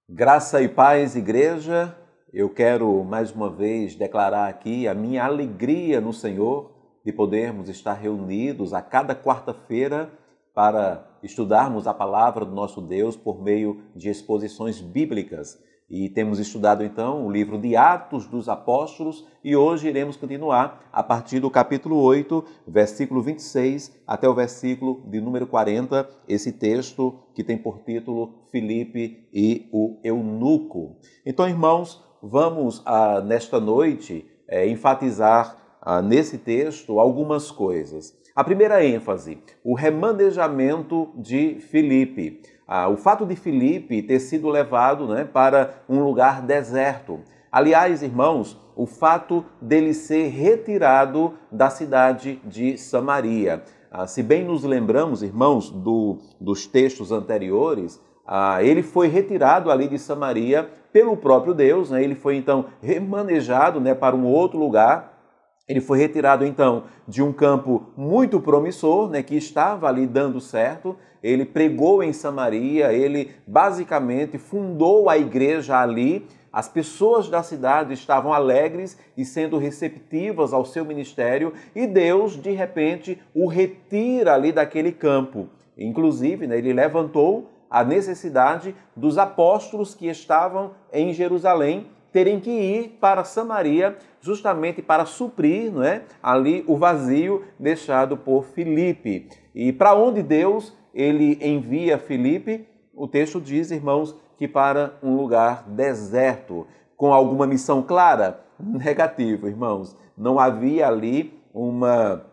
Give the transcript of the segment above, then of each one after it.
Graça e paz, igreja. Eu quero mais uma vez declarar aqui a minha alegria no Senhor de podermos estar reunidos a cada quarta-feira para estudarmos a palavra do nosso Deus por meio de exposições bíblicas. E temos estudado então o livro de Atos dos Apóstolos e hoje iremos continuar a partir do capítulo 8, versículo 26 até o versículo de número 40, esse texto que tem por título Filipe e o Eunuco. Então, irmãos, vamos nesta noite enfatizar nesse texto algumas coisas. A primeira ênfase, o remanejamento de Filipe. O fato de Filipe ter sido levado para um lugar deserto. Aliás, irmãos, o fato dele ser retirado da cidade de Samaria. Se bem nos lembramos, irmãos, dos textos anteriores, ele foi retirado ali de Samaria pelo próprio Deus, ele foi então remanejado para um outro lugar. Ele foi retirado, então, de um campo muito promissor, que estava ali dando certo. Ele pregou em Samaria, ele basicamente fundou a igreja ali. As pessoas da cidade estavam alegres e sendo receptivas ao seu ministério e Deus, de repente, o retira ali daquele campo. Inclusive, ele levantou a necessidade dos apóstolos que estavam em Jerusalém terem que ir para Samaria justamente para suprir ali o vazio deixado por Filipe. E para onde Deus ele envia Filipe? O texto diz, irmãos, que para um lugar deserto. Com alguma missão clara? Negativo, irmãos. Não havia ali uma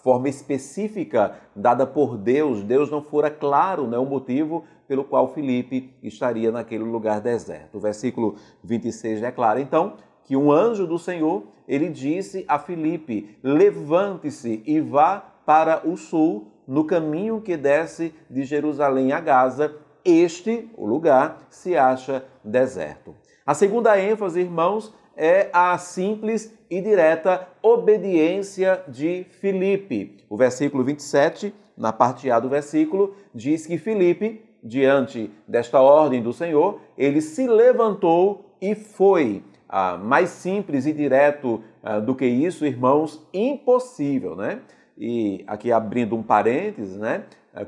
forma específica dada por Deus. Deus não fora claro o motivo pelo qual Filipe estaria naquele lugar deserto. O versículo 26 declara, então, que um anjo do Senhor, ele disse a Filipe, levante-se e vá para o sul, no caminho que desce de Jerusalém a Gaza. Este, o lugar, se acha deserto. A segunda ênfase, irmãos, é a simples e direta obediência de Filipe. O versículo 27, na parte A do versículo, diz que Filipe, diante desta ordem do Senhor, ele se levantou e foi. Mais simples e direto do que isso, irmãos, impossível, E aqui abrindo um parênteses,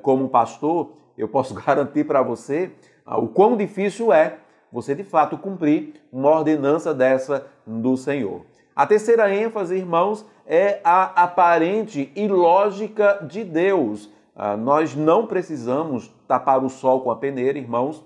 como pastor, eu posso garantir para você o quão difícil é você de fato cumprir uma ordenança dessa do Senhor. A terceira ênfase, irmãos, é a aparente ilógica de Deus. Nós não precisamos tapar o sol com a peneira, irmãos.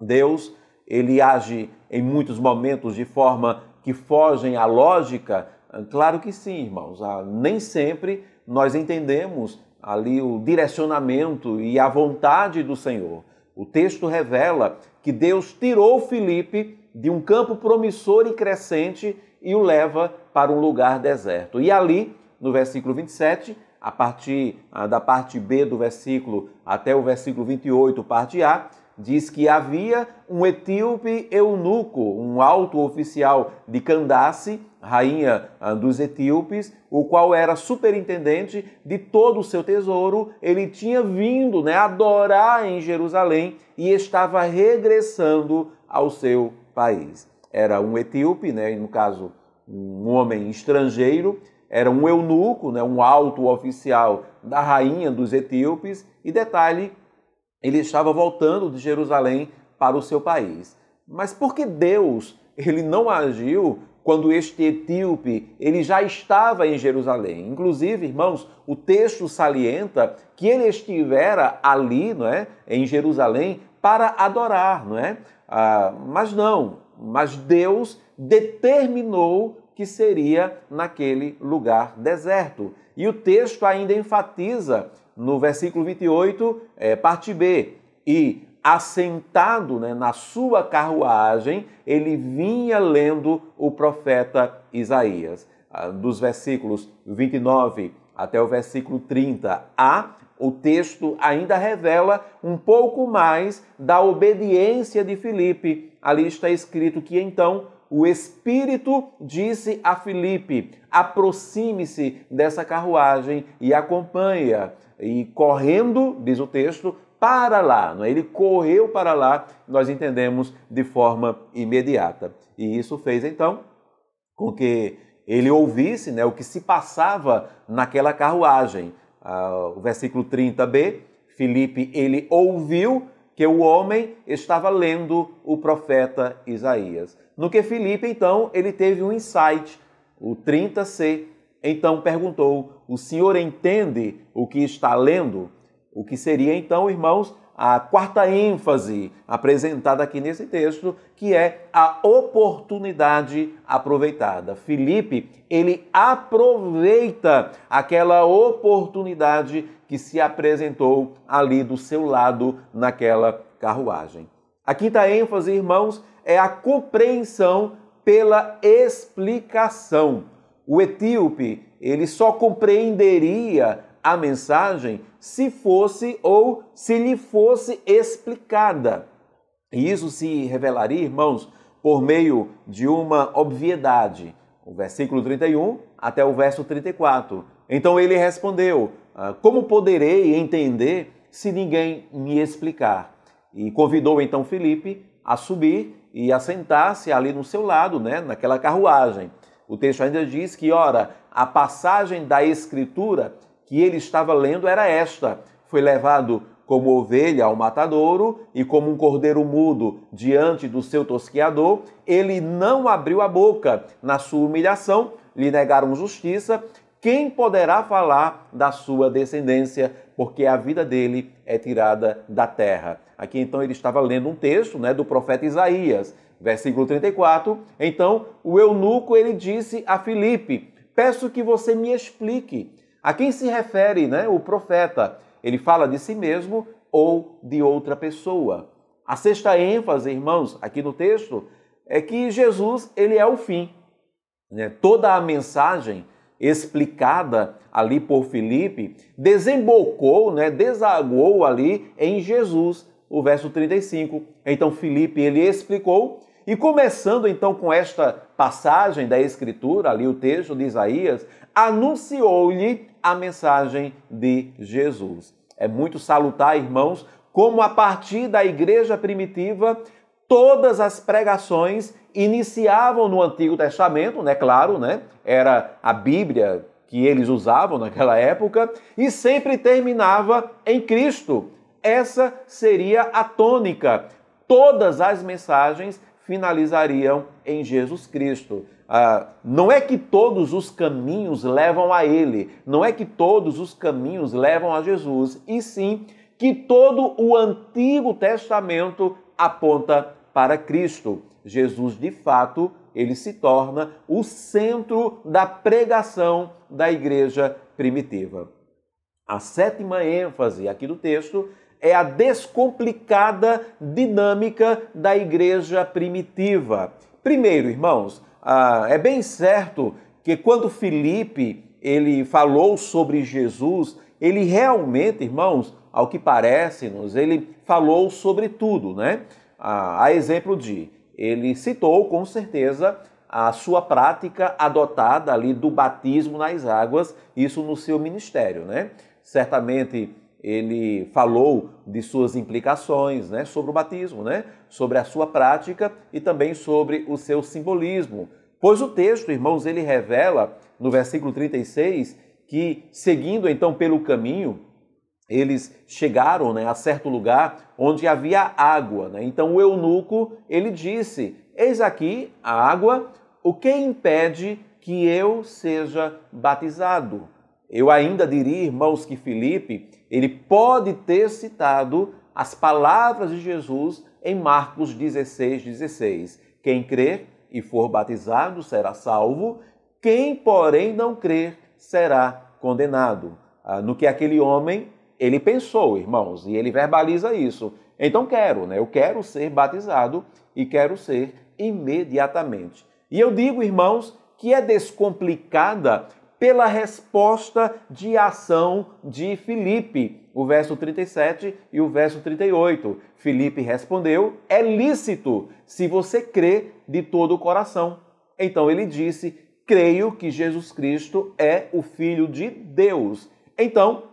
Deus, ele age em muitos momentos de forma que fogem à lógica. Claro que sim, irmãos. Nem sempre nós entendemos ali o direcionamento e a vontade do Senhor. O texto revela que Deus tirou Filipe de um campo promissor e crescente e o leva para um lugar deserto. E ali, no versículo 27, a partir da parte B do versículo até o versículo 28, parte A, diz que havia um etíope eunuco, um alto oficial de Candace, rainha dos etíopes, o qual era superintendente de todo o seu tesouro. Ele tinha vindo adorar em Jerusalém e estava regressando ao seu país. Era um etíope, no caso, um homem estrangeiro, era um eunuco, um alto oficial da rainha dos etíopes, e detalhe, ele estava voltando de Jerusalém para o seu país. Mas por que Deus ele não agiu quando este etíope ele já estava em Jerusalém? Inclusive, irmãos, o texto salienta que ele estivera ali, em Jerusalém, para adorar, mas Deus determinou que seria naquele lugar deserto. E o texto ainda enfatiza no versículo 28, parte B, e assentado na sua carruagem, ele vinha lendo o profeta Isaías. Dos versículos 29 até o versículo 30a, o texto ainda revela um pouco mais da obediência de Filipe. Ali está escrito que então o Espírito disse a Filipe, aproxime-se dessa carruagem e acompanhe-a. E correndo, diz o texto, para lá, não é? Ele correu para lá, nós entendemos de forma imediata. E isso fez então com que ele ouvisse, né, o que se passava naquela carruagem. O versículo 30b, Filipe, ele ouviu que o homem estava lendo o profeta Isaías. No que Filipe, então, ele teve um insight, o 30c, então perguntou, o senhor entende o que está lendo? O que seria, então, irmãos, a quarta ênfase apresentada aqui nesse texto, que é a oportunidade aproveitada. Filipe, ele aproveita aquela oportunidade que se apresentou ali do seu lado naquela carruagem. A quinta ênfase, irmãos, é a compreensão pela explicação. O etíope, ele só compreenderia a mensagem se fosse ou se lhe fosse explicada. E isso se revelaria, irmãos, por meio de uma obviedade. O versículo 31 até o verso 34. Então ele respondeu, como poderei entender se ninguém me explicar? E convidou então Filipe a subir e a sentar-se ali no seu lado, né, naquela carruagem. O texto ainda diz que, ora, a passagem da Escritura que ele estava lendo era esta: foi levado como ovelha ao matadouro e como um cordeiro mudo diante do seu tosqueador, ele não abriu a boca. Na sua humilhação, lhe negaram justiça. Quem poderá falar da sua descendência? Porque a vida dele é tirada da terra. Aqui então ele estava lendo um texto, né, do profeta Isaías, versículo 34. Então o eunuco, ele disse a Filipe, peço que você me explique. A quem se refere, né, o profeta? Ele fala de si mesmo ou de outra pessoa? A sexta ênfase, irmãos, aqui no texto, é que Jesus, ele é o fim. Né? Toda a mensagem explicada ali por Filipe desembocou, né, desaguou ali em Jesus, o verso 35. Então Filipe, ele explicou, e começando então com esta passagem da Escritura, ali o texto de Isaías, anunciou-lhe a mensagem de Jesus. É muito salutar, irmãos, como a partir da igreja primitiva, todas as pregações iniciavam no Antigo Testamento, né? Claro, né? Era a Bíblia que eles usavam naquela época, e sempre terminava em Cristo. Essa seria a tônica. Todas as mensagens finalizariam em Jesus Cristo. Não é que todos os caminhos levam a Ele, não é que todos os caminhos levam a Jesus, e sim que todo o Antigo Testamento aponta para Cristo. Jesus, de fato, ele se torna o centro da pregação da igreja primitiva. A sétima ênfase aqui do texto é a descomplicada dinâmica da igreja primitiva. Primeiro, irmãos, é bem certo que quando Filipe ele falou sobre Jesus, ele realmente, irmãos, ao que parece-nos, ele falou sobre tudo, né? A exemplo de, ele citou com certeza a sua prática adotada ali do batismo nas águas, isso no seu ministério, né? Certamente ele falou de suas implicações, né, sobre o batismo, né, sobre a sua prática e também sobre o seu simbolismo. Pois o texto, irmãos, ele revela no versículo 36 que, seguindo então pelo caminho, eles chegaram, né, a certo lugar onde havia água. Né? Então o eunuco, ele disse, eis aqui a água, o que impede que eu seja batizado? Eu ainda diria, irmãos, que Filipe, ele pode ter citado as palavras de Jesus em Marcos 16:16. Quem crer e for batizado será salvo, quem, porém, não crer será condenado. No que aquele homem, ele pensou, irmãos, e ele verbaliza isso. Então quero, né? Eu quero ser batizado e quero ser imediatamente. E eu digo, irmãos, que é descomplicada pela resposta de ação de Filipe, o verso 37 e o verso 38. Filipe respondeu, é lícito se você crê de todo o coração. Então ele disse, creio que Jesus Cristo é o Filho de Deus. Então,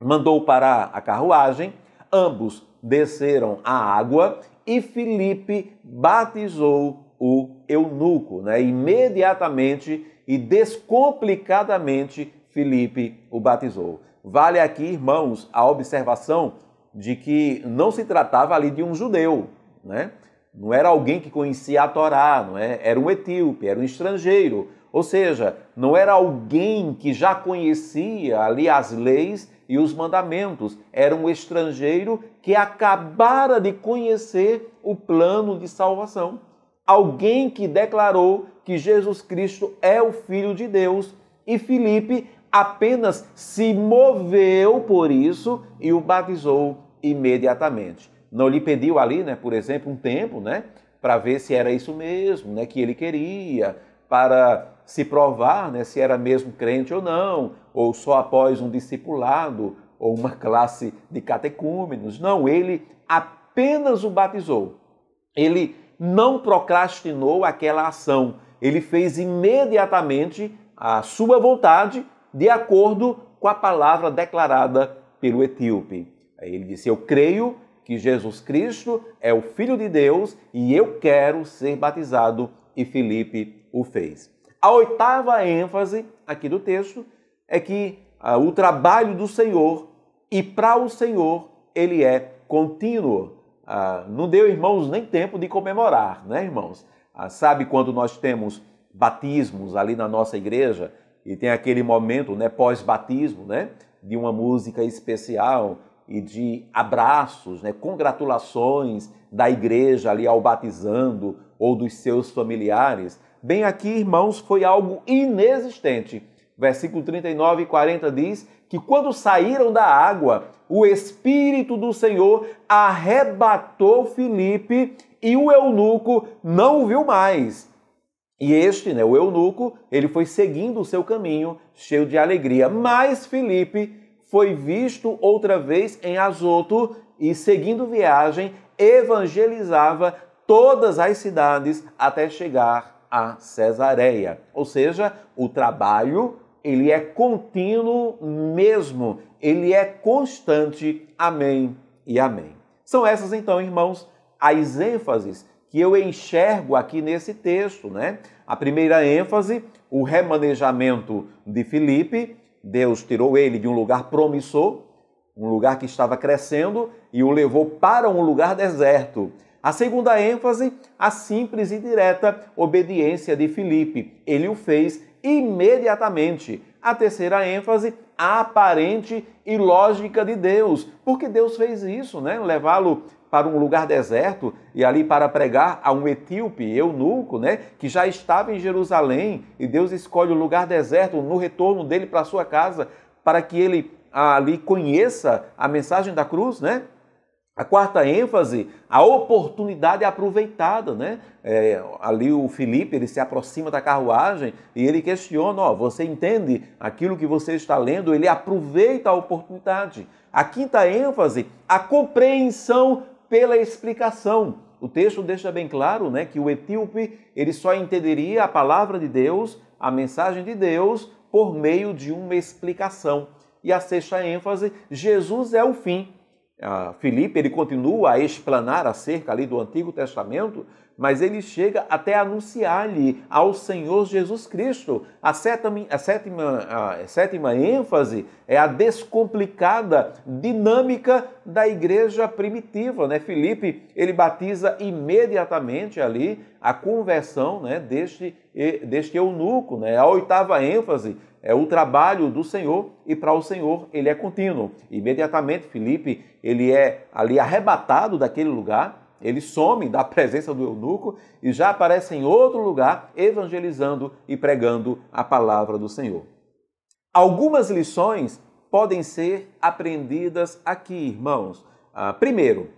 mandou parar a carruagem, ambos desceram à água e Filipe batizou o eunuco, né? Imediatamente e descomplicadamente Filipe o batizou. Vale aqui, irmãos, a observação de que não se tratava ali de um judeu, né? Não era alguém que conhecia a Torá, não é? Era um etíope, era um estrangeiro. Ou seja, não era alguém que já conhecia ali as leis e os mandamentos. Era um estrangeiro que acabara de conhecer o plano de salvação. Alguém que declarou que Jesus Cristo é o Filho de Deus. E Filipe apenas se moveu por isso e o batizou imediatamente. Não lhe pediu ali, né, por exemplo, um tempo, né, para ver se era isso mesmo, né, que ele queria, para se provar, né, se era mesmo crente ou não, ou só após um discipulado ou uma classe de catecúmenos. Não, ele apenas o batizou. Ele não procrastinou aquela ação. Ele fez imediatamente a sua vontade de acordo com a palavra declarada pelo etíope. Aí ele disse: eu creio que Jesus Cristo é o Filho de Deus e eu quero ser batizado, e Filipe o fez. A oitava ênfase aqui do texto é que o trabalho do Senhor, e para o Senhor, ele é contínuo. Não deu, irmãos, nem tempo de comemorar, né, irmãos? Sabe quando nós temos batismos ali na nossa igreja e tem aquele momento, né, pós-batismo, né, de uma música especial e de abraços, né, congratulações da igreja ali ao batizando ou dos seus familiares. Bem, aqui, irmãos, foi algo inexistente. Versículo 39 e 40 diz que quando saíram da água, o Espírito do Senhor arrebatou Filipe e o eunuco não o viu mais. E este, né, o eunuco, ele foi seguindo o seu caminho cheio de alegria. Mas Filipe foi visto outra vez em Azoto e, seguindo viagem, evangelizava todas as cidades até chegar a Cesareia. Ou seja, o trabalho, ele é contínuo mesmo, ele é constante. Amém e amém. São essas, então, irmãos, as ênfases que eu enxergo aqui nesse texto, né? A primeira ênfase, o remanejamento de Filipe. Deus tirou ele de um lugar promissor, um lugar que estava crescendo, e o levou para um lugar deserto. A segunda ênfase, a simples e direta obediência de Filipe. Ele o fez imediatamente. A terceira ênfase, a aparente e lógica de Deus. Porque Deus fez isso, né? Levá-lo para um lugar deserto e ali para pregar a um etíope, eunuco, né? Que já estava em Jerusalém, e Deus escolhe o lugar deserto no retorno dele para a sua casa para que ele ali conheça a mensagem da cruz, né? A quarta ênfase, a oportunidade aproveitada, né? Ali o Filipe, ele se aproxima da carruagem e ele questiona, você entende aquilo que você está lendo? Ele aproveita a oportunidade. A quinta ênfase, a compreensão pela explicação. O texto deixa bem claro, né, que o etíope, ele só entenderia a palavra de Deus, a mensagem de Deus, por meio de uma explicação. E a sexta ênfase, Jesus é o fim. Filipe, ele continua a explanar acerca ali do Antigo Testamento, mas ele chega até anunciar-lhe ao Senhor Jesus Cristo. A sétima ênfase é a descomplicada dinâmica da igreja primitiva, né? Filipe, ele batiza imediatamente ali a conversão, né, deste eunuco, né? A oitava ênfase é o trabalho do Senhor, e para o Senhor ele é contínuo. Imediatamente Filipe, ele é ali arrebatado daquele lugar, ele some da presença do eunuco e já aparece em outro lugar evangelizando e pregando a palavra do Senhor. Algumas lições podem ser aprendidas aqui, irmãos. Primeiro,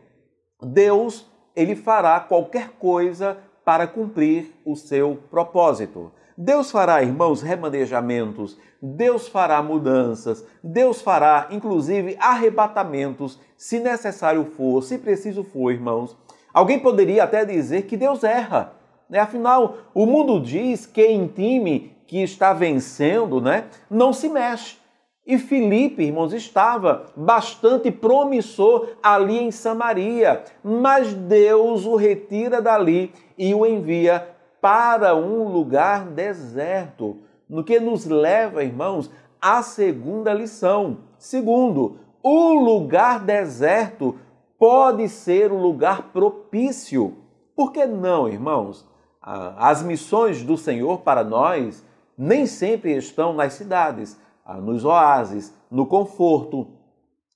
Deus, ele fará qualquer coisa para cumprir o seu propósito. Deus fará, irmãos, remanejamentos, Deus fará mudanças, Deus fará, inclusive, arrebatamentos, se necessário for, se preciso for, irmãos. Alguém poderia até dizer que Deus erra, né? Afinal, o mundo diz que em time que está vencendo, né, não se mexe. E Filipe, irmãos, estava bastante promissor ali em Samaria, mas Deus o retira dali e o envia para um lugar deserto, no que nos leva, irmãos, à segunda lição. Segundo, o lugar deserto pode ser um lugar propício. Por que não, irmãos? As missões do Senhor para nós nem sempre estão nas cidades, nos oásis, no conforto,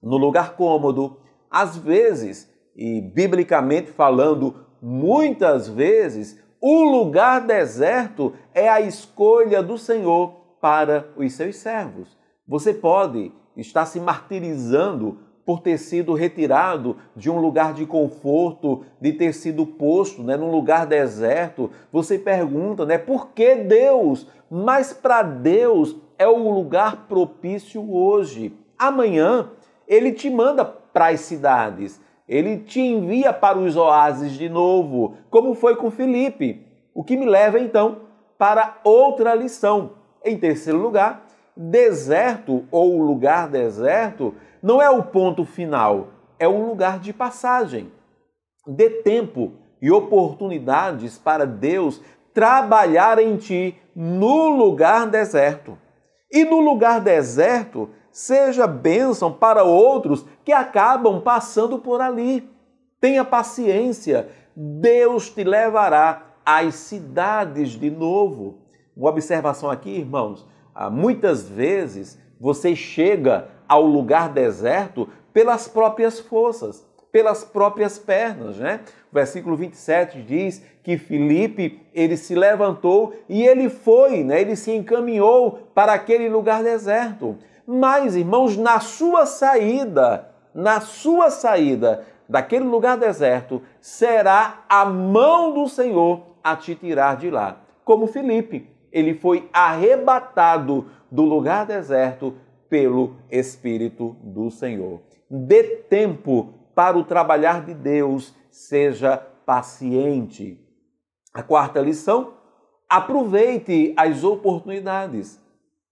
no lugar cômodo. Às vezes, e biblicamente falando, muitas vezes, o lugar deserto é a escolha do Senhor para os seus servos. Você pode estar se martirizando por ter sido retirado de um lugar de conforto, de ter sido posto num lugar deserto. Você pergunta, por que Deus? Mas para Deus é o lugar propício hoje. Amanhã Ele te manda para as cidades, Ele te envia para os oásis de novo, como foi com Filipe. O que me leva então para outra lição. Em terceiro lugar, deserto ou lugar deserto não é o ponto final, é um lugar de passagem. Dê tempo e oportunidades para Deus trabalhar em ti no lugar deserto. E no lugar deserto, seja bênção para outros que acabam passando por ali. Tenha paciência, Deus te levará às cidades de novo. Uma observação aqui, irmãos, muitas vezes você chega ao lugar deserto pelas próprias forças, pelas próprias pernas, O versículo 27 diz que Filipe, ele se levantou e ele foi, ele se encaminhou para aquele lugar deserto. Mas, irmãos, na sua saída daquele lugar deserto, será a mão do Senhor a te tirar de lá. Como Filipe, ele foi arrebatado do lugar deserto pelo Espírito do Senhor. Dê tempo para o trabalhar de Deus, seja paciente. A quarta lição, aproveite as oportunidades.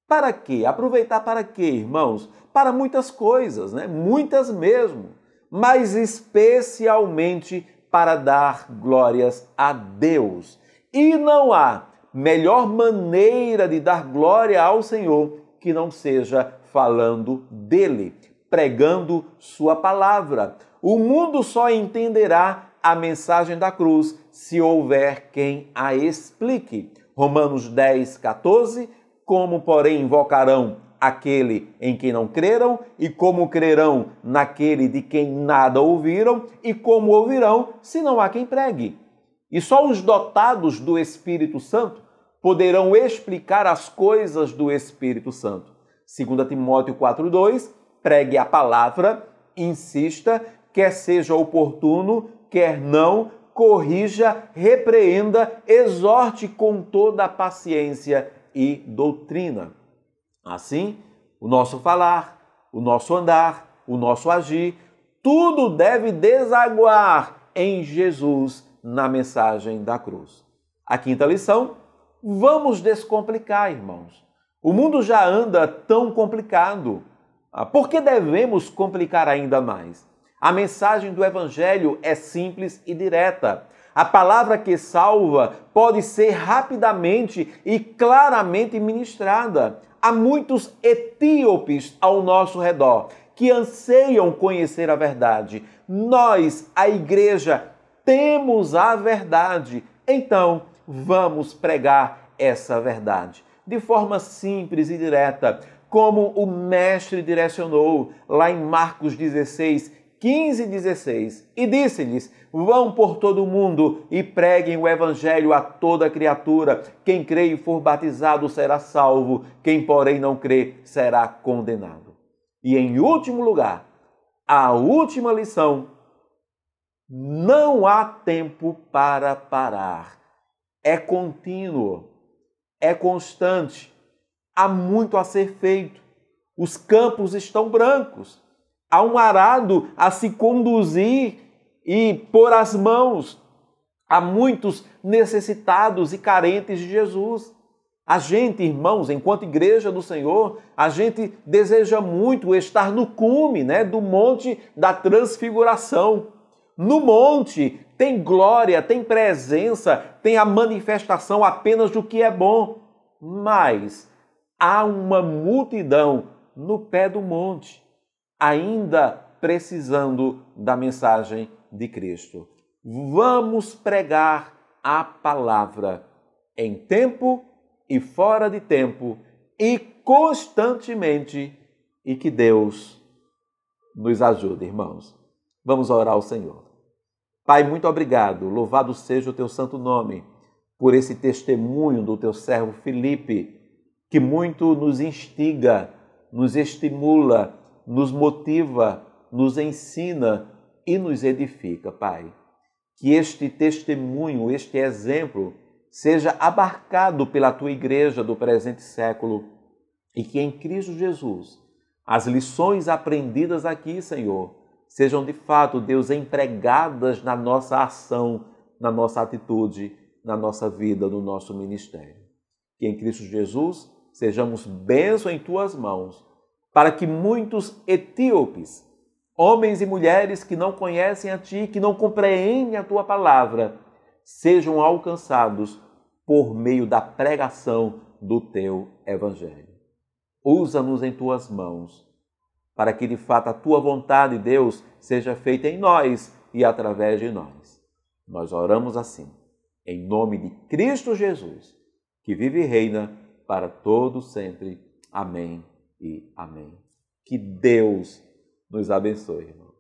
Para quê? Aproveitar para quê, irmãos? Para muitas coisas, Muitas mesmo, mas especialmente para dar glórias a Deus. E não há melhor maneira de dar glória ao Senhor que não seja falando dele, pregando sua palavra. O mundo só entenderá a mensagem da cruz se houver quem a explique. Romanos 10, 14, como porém invocarão aquele em quem não creram, e como crerão naquele de quem nada ouviram, e como ouvirão se não há quem pregue. E só os dotados do Espírito Santo poderão explicar as coisas do Espírito Santo. 2 Timóteo 4,2, pregue a palavra, insista, quer seja oportuno, quer não, corrija, repreenda, exorte com toda a paciência e doutrina. Assim, o nosso falar, o nosso andar, o nosso agir, tudo deve desaguar em Jesus na mensagem da cruz. A quinta lição, vamos descomplicar, irmãos. O mundo já anda tão complicado. Por que devemos complicar ainda mais? A mensagem do Evangelho é simples e direta. A palavra que salva pode ser rapidamente e claramente ministrada. Há muitos etíopes ao nosso redor que anseiam conhecer a verdade. Nós, a igreja, temos a verdade. Então, vamos pregar essa verdade de forma simples e direta, como o Mestre direcionou lá em Marcos 16, 15 e 16. E disse-lhes, vão por todo o mundo e preguem o Evangelho a toda criatura. Quem crê e for batizado será salvo, quem porém não crê será condenado. E em último lugar, a última lição, não há tempo para parar. É contínuo, é constante, há muito a ser feito. Os campos estão brancos, há um arado a se conduzir e pôr as mãos. Há muitos necessitados e carentes de Jesus. A gente, irmãos, enquanto igreja do Senhor, a gente deseja muito estar no cume, do Monte da Transfiguração. No monte tem glória, tem presença, tem a manifestação apenas do que é bom. Mas há uma multidão no pé do monte, ainda precisando da mensagem de Cristo. Vamos pregar a palavra em tempo e fora de tempo e constantemente, e que Deus nos ajude, irmãos. Vamos orar ao Senhor. Pai, muito obrigado, louvado seja o teu santo nome, por esse testemunho do teu servo Filipe, que muito nos instiga, nos estimula, nos motiva, nos ensina e nos edifica, Pai. Que este testemunho, este exemplo, seja abarcado pela tua igreja do presente século e que em Cristo Jesus as lições aprendidas aqui, Senhor, sejam de fato, Deus, empregadas na nossa ação, na nossa atitude, na nossa vida, no nosso ministério. Que em Cristo Jesus sejamos bênção em tuas mãos, para que muitos etíopes, homens e mulheres que não conhecem a ti, que não compreendem a tua palavra, sejam alcançados por meio da pregação do teu evangelho. Usa-nos em tuas mãos, para que de fato a tua vontade, Deus, seja feita em nós e através de nós. Nós oramos assim, em nome de Cristo Jesus, que vive e reina para todo sempre. Amém e amém. Que Deus nos abençoe, irmão.